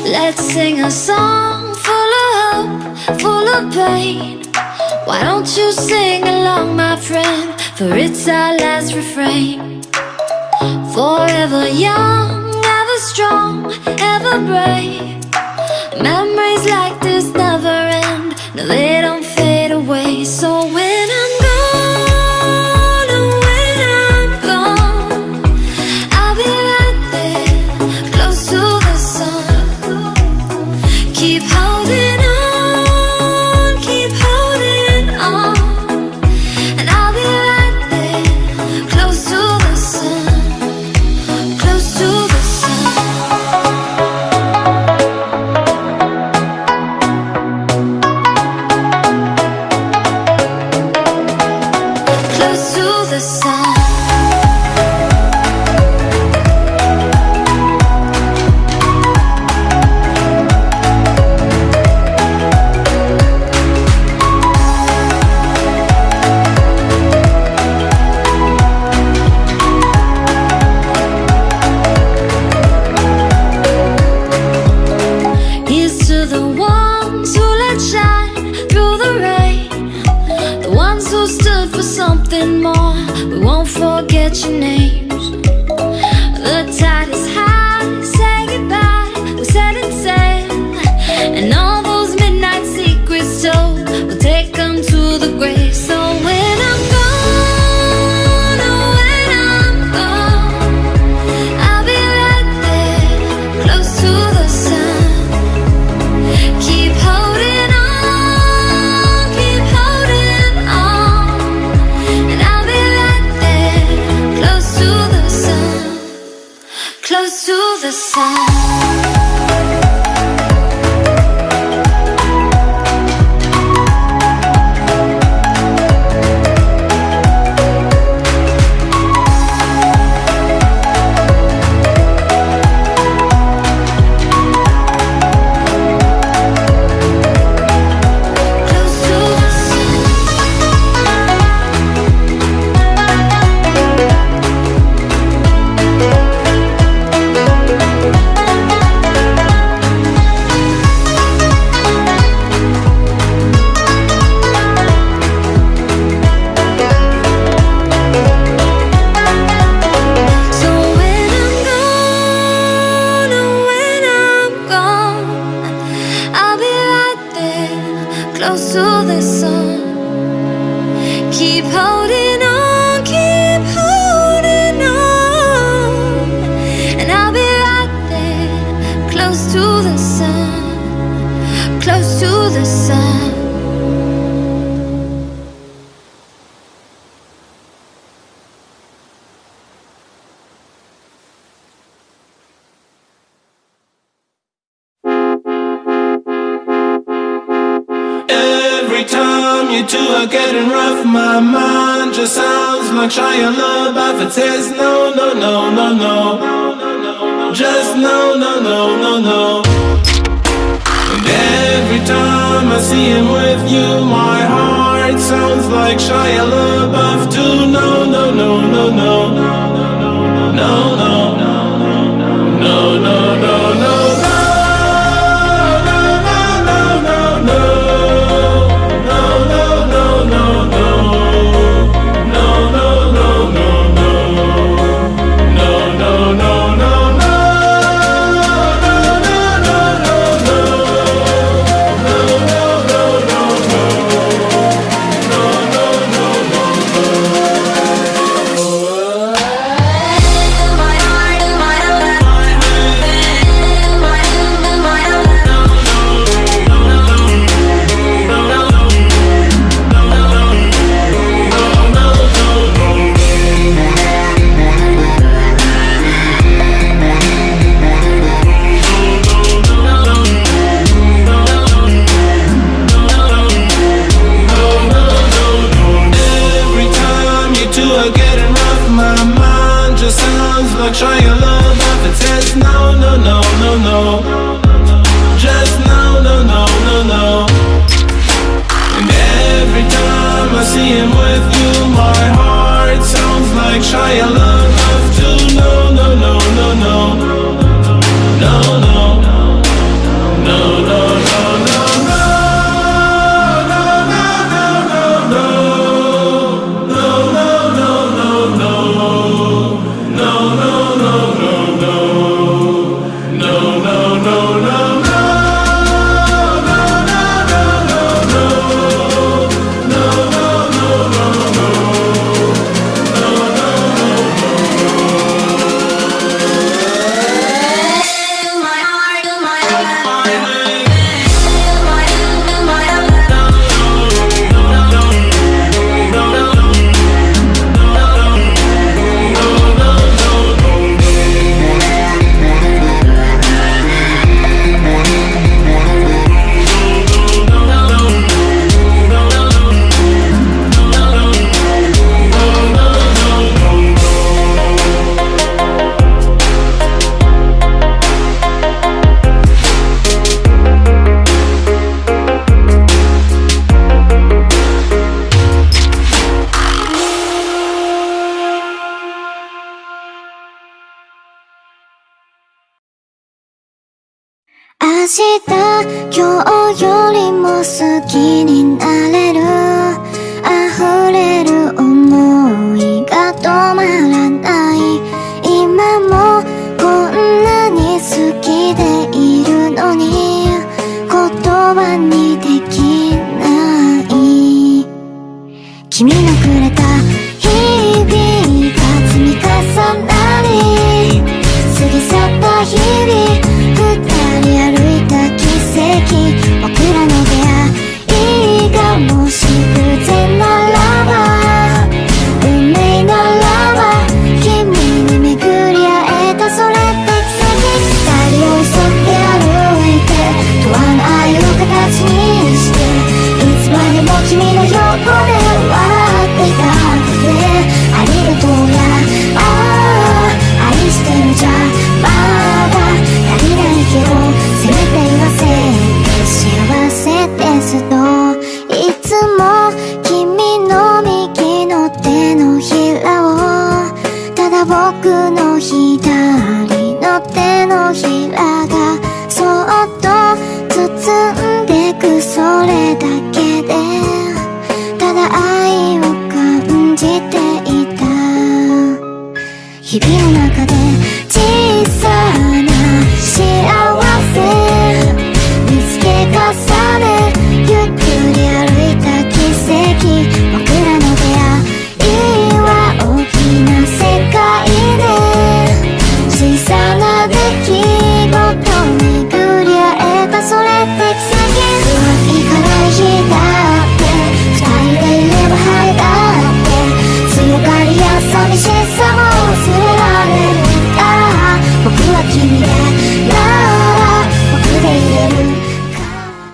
Let's sing a song full of hope, full of pain. Why don't you sing along, my friend? For it's our last refrain. Forever young, ever strong, ever brave. Memories like this never end. No, they don't fade away. So when I'm gone, oh, when I'm gone, I'll be right there, close to the sun. Keep holding on, keep holding on, and I'll be right there, close to the sun, close to the sun. Close to the sun. Here's to the ones who let shine through the rain, the ones who stood for something more. We won't forget your names. The tide is high, say goodbye, we set it sail, and all those midnight secrets told, we'll take them to the grave. So when I'm gone, oh, when I'm gone, I'll be right there, close to the sun. Keep holding on, keep holding on, and I'll be right there, close to the sun, close to the sun. Close to the sun. So when I'm gone, oh, when I'm gone, I'll be right there, close to the sun. Keep holding on, keep holding on, and I'll be right there, close to the sun, close to the sun. Every time you two are getting rough, my mind just sounds like Shia LaBeouf. It says no, no, no, no, no, just no, no, no, no, no. And every time I see him with you, my heart sounds like Shia LaBeouf too. No, no, no, no, no, no, no, no, no, no, no, no. My 明日今日よりも好きになれる溢れる想いが止まらない今もこんなに好きでいるのに言葉にできない君のくれた日々が積み重なり過ぎ去った日々二人歩いた奇跡僕らの出会いがもし偶然ならば運命ならば君に巡り会えたそれって奇跡二人を急いで歩いて問わないを形にしていつまでも君の横で笑っていたねありがとうや愛してるじゃまだ足りないけどせめて言わせて幸せですといつも君の右の手のひらをただ僕の左の手のひらがそっと包んでくそれだけでただ愛を感じていた日々の中で小さな幸せ見つけ重ねゆっくり歩いた奇跡僕らの出会いは大きな世界で小さな出来事巡り会えたそれって奇跡うまくいかない日だって二人でいれば晴れだって強がりや寂しさ